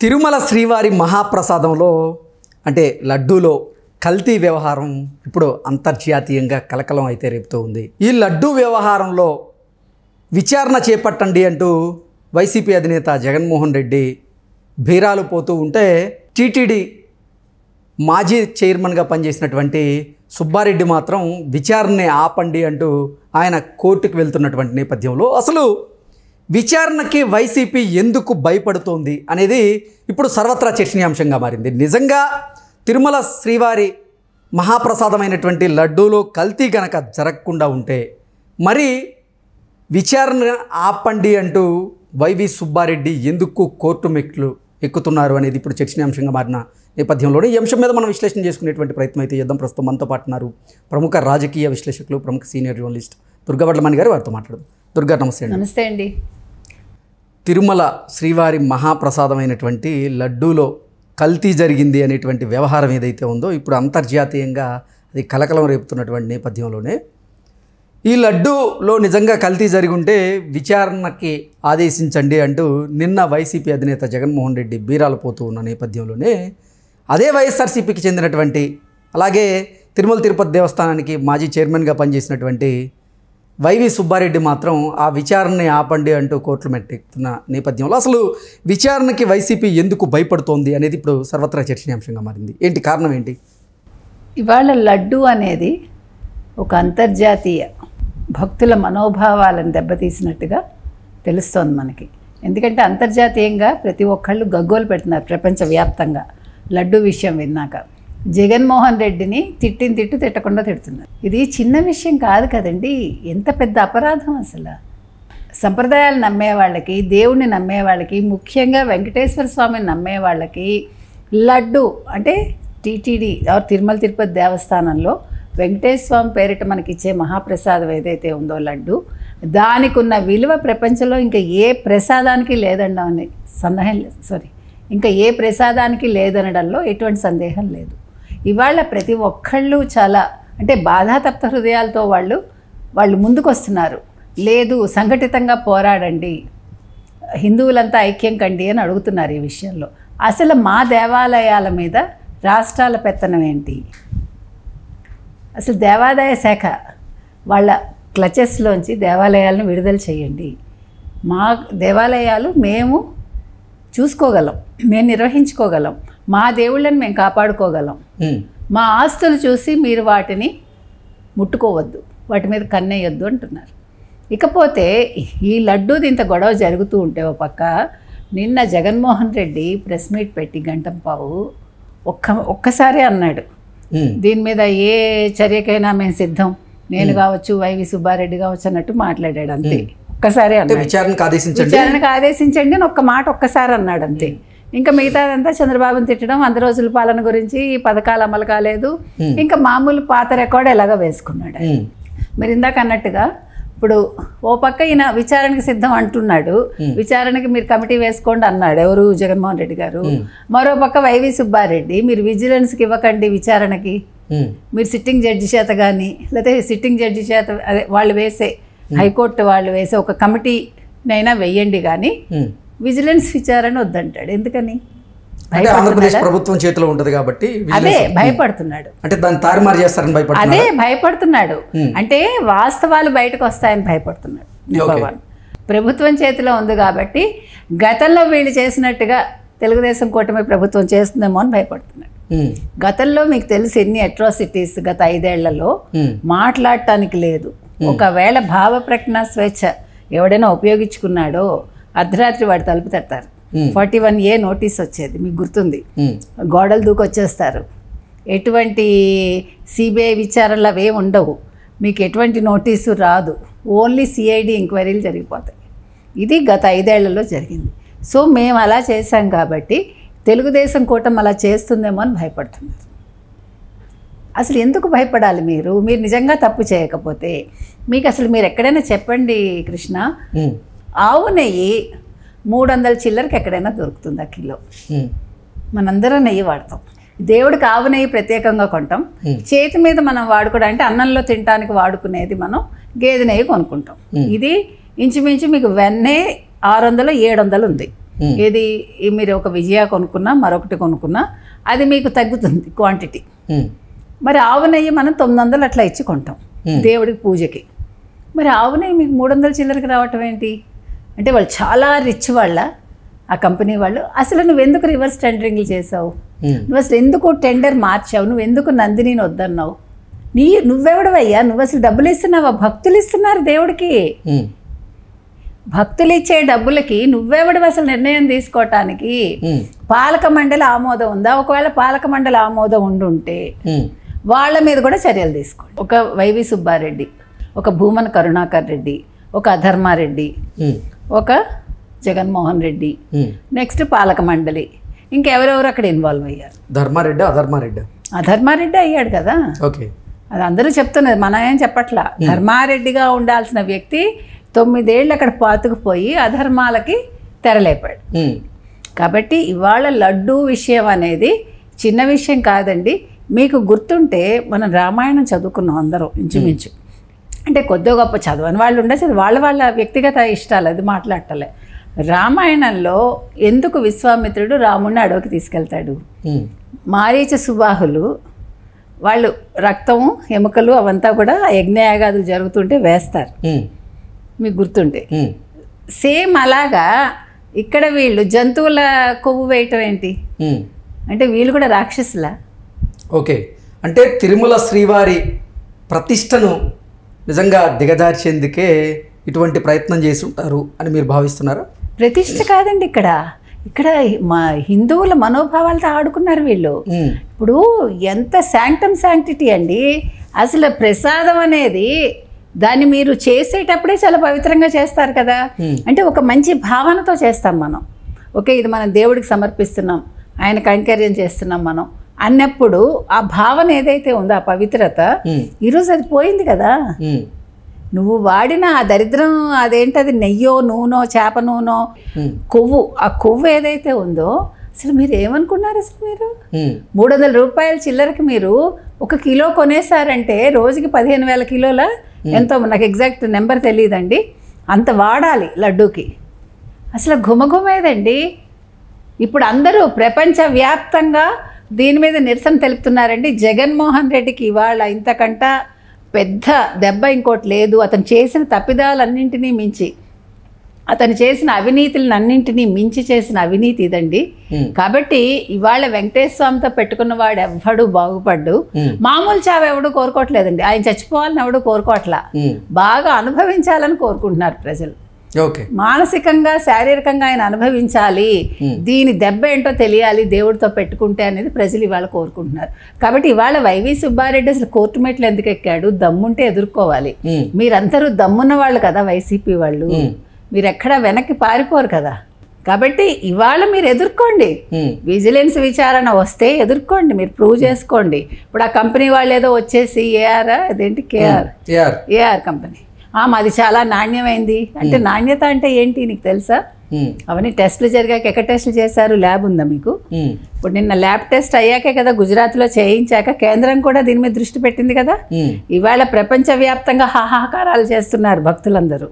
తిరుమల శ్రీవారి మహాప్రసాదంలో అంటే లడ్డూలో కల్తీ వ్యవహారం ఇప్పుడు అంతర్జాతీయంగా కలకలం అయితే రేపుతూ ఉంది. ఈ లడ్డూ వ్యవహారంలో విచారణ చేపట్టండి అంటూ వైసీపీ అధినేత జగన్మోహన్ రెడ్డి బీరాలు పోతూ ఉంటే టీటీడీ మాజీ చైర్మన్గా పనిచేసినటువంటి సుబ్బారెడ్డి మాత్రం విచారణని ఆపండి అంటూ ఆయన కోర్టుకు వెళ్తున్నటువంటి నేపథ్యంలో అసలు విచారణకి వైసీపీ ఎందుకు భయపడుతోంది అనేది ఇప్పుడు సర్వత్రా చర్చనీయాంశంగా మారింది. నిజంగా తిరుమల శ్రీవారి మహాప్రసాదమైనటువంటి లడ్డూలో కల్తీ గనక జరగకుండా ఉంటే మరి విచారణ ఆపండి అంటూ వైవి సుబ్బారెడ్డి ఎందుకు కోర్టు మెట్లు ఎక్కుతున్నారు అనేది ఇప్పుడు చర్చనీయాంశంగా మారిన నేపథ్యంలోనే ఈ అంశం మీద మనం విశ్లేషణ చేసుకునేటువంటి ప్రయత్నం అయితే చేద్దాం. ప్రస్తుతం మనతో పాటు ఉన్నారు ప్రముఖ రాజకీయ విశ్లేషకులు, ప్రముఖ సీనియర్ జర్నలిస్ట్ దుర్గా వడ్లమణి గారు. వారితో మాట్లాడదాం. దుర్గా, నమస్తే అండి. నమస్తే అండి. తిరుమల శ్రీవారి మహాప్రసాదమైనటువంటి లడ్డూలో కల్తీ జరిగింది అనేటువంటి వ్యవహారం ఏదైతే ఉందో ఇప్పుడు అంతర్జాతీయంగా అది కలకలం రేపుతున్నటువంటి నేపథ్యంలోనే ఈ లడ్డూలో నిజంగా కల్తీ జరిగి ఉంటే విచారణకి ఆదేశించండి అంటూ నిన్న వైసీపీ అధినేత జగన్మోహన్ రెడ్డి బీరాలు పోతూ ఉన్న నేపథ్యంలోనే అదే వైఎస్ఆర్సీపీకి చెందినటువంటి అలాగే తిరుమల తిరుపతి దేవస్థానానికి మాజీ చైర్మన్గా పనిచేసినటువంటి వైవి సుబ్బారెడ్డి మాత్రం ఆ విచారణని ఆపండి అంటూ కోర్టులు మెట్టెక్కుతున్న నేపథ్యంలో అసలు విచారణకి వైసీపీ ఎందుకు భయపడుతోంది అనేది ఇప్పుడు సర్వత్రా చర్చనీయాంశంగా మారింది. ఏంటి కారణం ఏంటి? ఇవాళ లడ్డు అనేది ఒక అంతర్జాతీయ భక్తుల మనోభావాలను దెబ్బతీసినట్టుగా తెలుస్తోంది మనకి. ఎందుకంటే అంతర్జాతీయంగా ప్రతి ఒక్కళ్ళు గగ్గోలు పెడుతున్నారు ప్రపంచవ్యాప్తంగా లడ్డు విషయం విన్నాక. జగన్మోహన్ రెడ్డిని తిట్టు తిట్టకుండా తిడుతున్నారు. ఇది చిన్న విషయం కాదు కదండి, ఎంత పెద్ద అపరాధం అసలు. సంప్రదాయాలు నమ్మే వాళ్ళకి, దేవుణ్ణి నమ్మే వాళ్ళకి, ముఖ్యంగా వెంకటేశ్వర స్వామిని నమ్మే వాళ్ళకి లడ్డు అంటే టీటీడీ తిరుమల తిరుపతి దేవస్థానంలో వెంకటేశ్వర స్వామి పేరిట మనకిచ్చే మహాప్రసాదం ఏదైతే ఉందో లడ్డు, దానికి ఉన్న విలువ ప్రపంచంలో ఇంకా ఏ ప్రసాదానికి లేదనడం ఇంకా ఏ ప్రసాదానికి లేదనడంలో ఎటువంటి సందేహం లేదు. ఇవాళ ప్రతి ఒక్కళ్ళు చాలా అంటే బాధాతప్త హృదయాలతో వాళ్ళు ముందుకు వస్తున్నారు. లేదు, సంఘటితంగా పోరాడండి, హిందువులంతా ఐక్యం కండి అని అడుగుతున్నారు ఈ విషయంలో. అసలు మా దేవాలయాల మీద రాష్ట్రాల పెత్తనం ఏంటి? అసలు దేవాదాయ శాఖ వాళ్ళ క్లచెస్లోంచి దేవాలయాలను విడుదల చేయండి. మా దేవాలయాలు మేము చూసుకోగలం, మేము నిర్వహించుకోగలం, మా దేవుళ్ళని మేము కాపాడుకోగలం. మా ఆస్తులు చూసి మీరు వాటిని ముట్టుకోవద్దు, వాటి మీద కన్నేయొద్దు అంటున్నారు. ఇకపోతే ఈ లడ్డూది ఇంత గొడవ జరుగుతూ ఉంటే ఓ పక్క నిన్న జగన్మోహన్ రెడ్డి ప్రెస్ మీట్ పెట్టి గంటంపావు ఒక్కసారి అన్నాడు, దీని మీద ఏ చర్యకైనా మేము సిద్ధం, నేను కావచ్చు వైవి సుబ్బారెడ్డి కావచ్చు అన్నట్టు మాట్లాడాడు. అంతే, ఒక్కసారి అన్నాడు. విచారణకు ఆదేశించండి అని ఒక్కసారి అన్నాడు అంతే. ఇంకా మిగతాదంతా చంద్రబాబుని తిట్టడం, 100 రోజుల పాలన గురించి, పథకాలు అమలు కాలేదు, ఇంకా మామూలు పాత రికార్డు ఎలాగో వేసుకున్నాడు. మీరు ఇందాక అన్నట్టుగా ఇప్పుడు ఓ పక్క ఈయన విచారణకి సిద్ధం అంటున్నాడు, విచారణకి మీరు కమిటీ వేసుకోండి అన్నాడు ఎవరు, జగన్మోహన్ రెడ్డి గారు. మరో పక్క వైవి సుబ్బారెడ్డి మీరు విజిలెన్స్కి ఇవ్వకండి విచారణకి, మీరు సిట్టింగ్ జడ్జి చేత కానీ లేకపోతే సిట్టింగ్ జడ్జి చేత అదే వాళ్ళు వేసే హైకోర్టు వాళ్ళు వేసే ఒక కమిటీనైనా వెయ్యండి కానీ విజిలెన్స్ విచారణ వద్దంటాడు. ఎందుకని? ఆంధ్రప్రదేశ్ ప్రభుత్వం చేతిలో ఉంటది కాబట్టి అదే భయపడుతున్నాడు, అంటే దాన్ని తారుమారు చేస్తారని భయపడుతున్నాడు. అదే భయపడుతున్నాడు అంటే వాస్తవాలు బయటకు వస్తాయని భయపడుతున్నాడు. ప్రభుత్వం చేతిలో ఉంది కాబట్టి గతంలో వీళ్ళు చేసినట్టుగా తెలుగుదేశం కూటమి ప్రభుత్వం చేస్తుందేమో అని భయపడుతున్నాడు. గతంలో మీకు తెలిసి ఎన్ని అట్రాసిటీస్ గత 5 ఏళ్లలో మాట్లాడటానికి లేదు. ఒకవేళ భావ ప్రకటన స్వేచ్ఛ ఎవడైనా ఉపయోగించుకున్నాడో అర్ధరాత్రి వాడు తలుపు తట్టారు. 41A నోటీస్ వచ్చేది మీకు గుర్తుంది, గోడలు దూకొచ్చేస్తారు. ఎటువంటి సిబిఐ విచారణలు అవే ఉండవు, మీకు ఎటువంటి నోటీసు రాదు, ఓన్లీ సిఐడి ఎంక్వైరీలు జరిగిపోతాయి. ఇది గత 5 ఏళ్లలో జరిగింది. సో మేము అలా చేశాం కాబట్టి తెలుగుదేశం కూటమి అలా చేస్తుందేమో అని భయపడుతున్నారు. అసలు ఎందుకు భయపడాలి? మీరు నిజంగా తప్పు చేయకపోతే మీకు అసలు మీరు ఎక్కడైనా చెప్పండి కృష్ణ, ఆవు నెయ్యి 300 చిల్లరకి ఎక్కడైనా దొరుకుతుందా కిలో? మనందరం నెయ్యి వాడతాం, దేవుడికి ఆవు నెయ్యి ప్రత్యేకంగా కొంటాం. చేతి మీద మనం వాడుకోవడం అంటే అన్నంలో తినడానికి వాడుకునేది మనం గేదె నెయ్యి కొనుక్కుంటాం. ఇది ఇంచుమించు మీకు వెన్నే 600 700 ఉంది. ఏది మీరు ఒక విజయ కొనుక్కున్నా మరొకటి కొనుక్కున్నా అది మీకు తగ్గుతుంది క్వాంటిటీ. మరి ఆవు నెయ్యి మనం 900 అట్లా ఇచ్చి కొంటాం దేవుడికి పూజకి. మరి ఆవు నెయ్యి మీకు 300 చిల్లరకి రావటం ఏంటి అంటే వాళ్ళు చాలా రిచ్ వాళ్ళ ఆ కంపెనీ వాళ్ళు. అసలు నువ్వు ఎందుకు రివర్స్ టెండరింగ్లు చేసావు, నువ్వు అసలు ఎందుకు టెండర్ మార్చావు, నువ్వు ఎందుకు నందినిని వద్దన్నావు, నువ్వెవడవయ్యా, నువ్వు అసలు డబ్బులు ఇస్తున్నావా, భక్తులు ఇస్తున్నారు దేవుడికి. భక్తులు ఇచ్చే డబ్బులకి నువ్వెవడవు అసలు నిర్ణయం తీసుకోవటానికి. పాలక మండలి ఆమోదం ఉందా, ఒకవేళ పాలక మండలి ఆమోదం ఉండుంటే వాళ్ళ మీద కూడా చర్యలు తీసుకోండి. ఒక వైవి సుబ్బారెడ్డి, ఒక భూమన కరుణాకర్ రెడ్డి, ఒక అధర్మారెడ్డి, ఒక జగన్మోహన్ రెడ్డి, నెక్స్ట్ పాలక మండలి, ఇంకెవరెవరు అక్కడ ఇన్వాల్వ్ అయ్యారు. అధర్మారెడ్డి అయ్యాడు కదా. ఓకే, అది అందరూ చెప్తున్నది, మనం ఏం చెప్పట్లా. ధర్మారెడ్డిగా ఉండాల్సిన వ్యక్తి 9 ఏళ్ళు అక్కడ పాతుకుపోయి అధర్మాలకి తెరలేపాడు. కాబట్టి ఇవాళ లడ్డూ విషయం అనేది చిన్న విషయం కాదండి. మీకు గుర్తుంటే మనం రామాయణం చదువుకున్నాం అందరం ఇంచుమించు. అంటే కొద్దిగా గొప్ప చదవని వాళ్ళు ఉండేది, వాళ్ళ వ్యక్తిగత ఇష్టాలు, అది మాట్లాడటలే. రామాయణంలో ఎందుకు విశ్వామిత్రుడు రాముడిని అడవికి తీసుకెళ్తాడు, మారీచ సుబాహులు వాళ్ళు రక్తము ఎముకలు అవంతా కూడా యజ్ఞయాగాదులు జరుగుతుంటే వేస్తారు, మీకు గుర్తుంటే. సేమ్ అలాగా ఇక్కడ వీళ్ళు జంతువుల కొవ్వు వేయటం ఏంటి అంటే వీళ్ళు కూడా రాక్షసులా? ఓకే, అంటే తిరుమల శ్రీవారి ప్రతిష్టను నిజంగా దిగజార్చేందుకే ఇటువంటి ప్రయత్నం చేసి ఉంటారు అని మీరు భావిస్తున్నారా? ప్రతిష్ట కాదండి, ఇక్కడ మా హిందువుల మనోభావాలతో ఆడుకున్నారు వీళ్ళు. ఇప్పుడు ఎంత శాంక్టిటీ అండి. అసలు ప్రసాదం అనేది దాన్ని మీరు చేసేటప్పుడే చాలా పవిత్రంగా చేస్తారు కదా. అంటే ఒక మంచి భావనతో చేస్తాం మనం. ఓకే, ఇది మనం దేవుడికి సమర్పిస్తున్నాం, ఆయన కైంకర్యం చేస్తున్నాం మనం అన్నప్పుడు ఆ భావన ఏదైతే ఉందో ఆ పవిత్రత ఈరోజు అది పోయింది కదా. నువ్వు వాడిన ఆ దరిద్రం అదేంటది, నెయ్యో నూనె చేప నూనె కొవ్వు, ఆ కొవ్వు ఏదైతే ఉందో అసలు మీరు ఏమనుకున్నారు? అసలు మీరు 300 రూపాయల చిల్లరకి మీరు 1 కిలో కొనేసారంటే రోజుకి 15,000 కిలోల ఎంతో, నాకు ఎగ్జాక్ట్ నెంబర్ తెలియదండి, అంత వాడాలి లడ్డూకి. అసలు ఘుమఘుమేదండి. ఇప్పుడు అందరూ ప్రపంచవ్యాప్తంగా దీని మీద నిరసన తెలుపుతున్నారండి. జగన్మోహన్ రెడ్డికి ఇవాళ ఇంతకంట పెద్ద దెబ్బ ఇంకోటి లేదు. అతను చేసిన తప్పిదాలన్నింటినీ మించి, అతను చేసిన అవినీతులన్నింటినీ మించి చేసిన అవినీతి ఇదండి. కాబట్టి ఇవాళ వెంకటేశ్వర స్వామితో పెట్టుకున్న వాడు ఎవ్వడు బాగుపడ్డు. మామూలు చావు ఎవడు కోరుకోవట్లేదండి, ఆయన చచ్చిపోవాలని ఎవడు కోరుకోవట్లా, బాగా అనుభవించాలని కోరుకుంటున్నారు ప్రజలు. మానసికంగా శారీరకంగా ఆయన అనుభవించాలి, దీని దెబ్బ ఏంటో తెలియాలి దేవుడితో పెట్టుకుంటే అనేది ప్రజలు ఇవాళ కోరుకుంటున్నారు. కాబట్టి ఇవాళ వైవి సుబ్బారెడ్డి అసలు కోర్టు మెట్లు ఎందుకు ఎక్కాడు? దమ్ముంటే ఎదుర్కోవాలి. మీరందరూ దమ్మున్న వాళ్ళు కదా వైసీపీ వాళ్ళు, మీరు ఎక్కడా వెనక్కి పారిపోరు కదా. కాబట్టి ఇవాళ మీరు ఎదుర్కోండి, విజిలెన్స్ విచారణ వస్తే ఎదుర్కోండి, మీరు ప్రూవ్ చేసుకోండి. ఇప్పుడు ఆ కంపెనీ వాళ్ళు ఏదో వచ్చేసి ఏఆర్ కంపెనీ మాది చాలా నాణ్యమైంది అంటే, నాణ్యత అంటే ఏంటి నీకు తెలుసా? అవన్నీ టెస్టులు జరిగాక ఎక్కడ టెస్టులు చేశారు? ల్యాబ్ ఉందా మీకు? ఇప్పుడు నిన్న ల్యాబ్ టెస్ట్ అయ్యాకే కదా గుజరాత్లో చేయించాక కేంద్రం కూడా దీని మీద దృష్టి పెట్టింది కదా. ఇవాళ ప్రపంచవ్యాప్తంగా హాహాకారాలు చేస్తున్నారు భక్తులందరూ.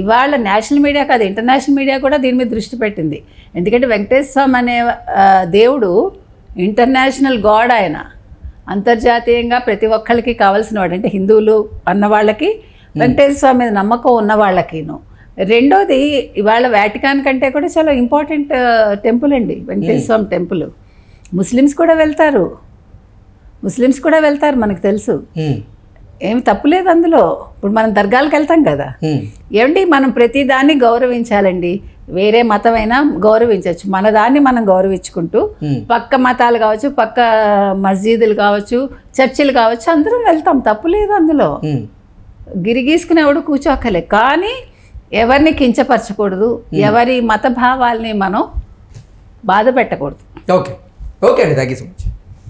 ఇవాళ నేషనల్ మీడియా కాదు, ఇంటర్నేషనల్ మీడియా కూడా దీని మీద దృష్టి పెట్టింది. ఎందుకంటే వెంకటేశ్వర స్వామి అనే దేవుడు ఇంటర్నేషనల్ గాడ్, ఆయన అంతర్జాతీయంగా ప్రతి ఒక్కరికి కావాల్సిన వాడు. అంటే హిందువులు అన్న వాళ్ళకి, వెంకటేశ్వర స్వామి మీద నమ్మకం ఉన్న వాళ్ళకిను. రెండోది ఇవాళ వాటికాన్ కంటే కూడా చాలా ఇంపార్టెంట్ టెంపుల్ అండి వెంకటేశ్వర స్వామి టెంపుల్. ముస్లిమ్స్ కూడా వెళ్తారు మనకు తెలుసు, ఏమి తప్పులేదు అందులో. ఇప్పుడు మనం దర్గాలకు వెళ్తాం కదా, ఏమండి మనం ప్రతి దాన్ని గౌరవించాలండి. వేరే మతమైనా గౌరవించవచ్చు, మన దాన్ని మనం గౌరవించుకుంటూ పక్క మతాలు కావచ్చు, పక్క మస్జిదులు కావచ్చు, చర్చిలు కావచ్చు, అందరం వెళ్తాం, తప్పులేదు అందులో. గిరిగీసుకుని ఎవడు కూర్చోక్కలే, కానీ ఎవరిని కించపరచకూడదు, ఎవరి మత భావాల్ని మనం బాధ పెట్టకూడదు. ఓకే అండి, థ్యాంక్ యూ సో మచ్.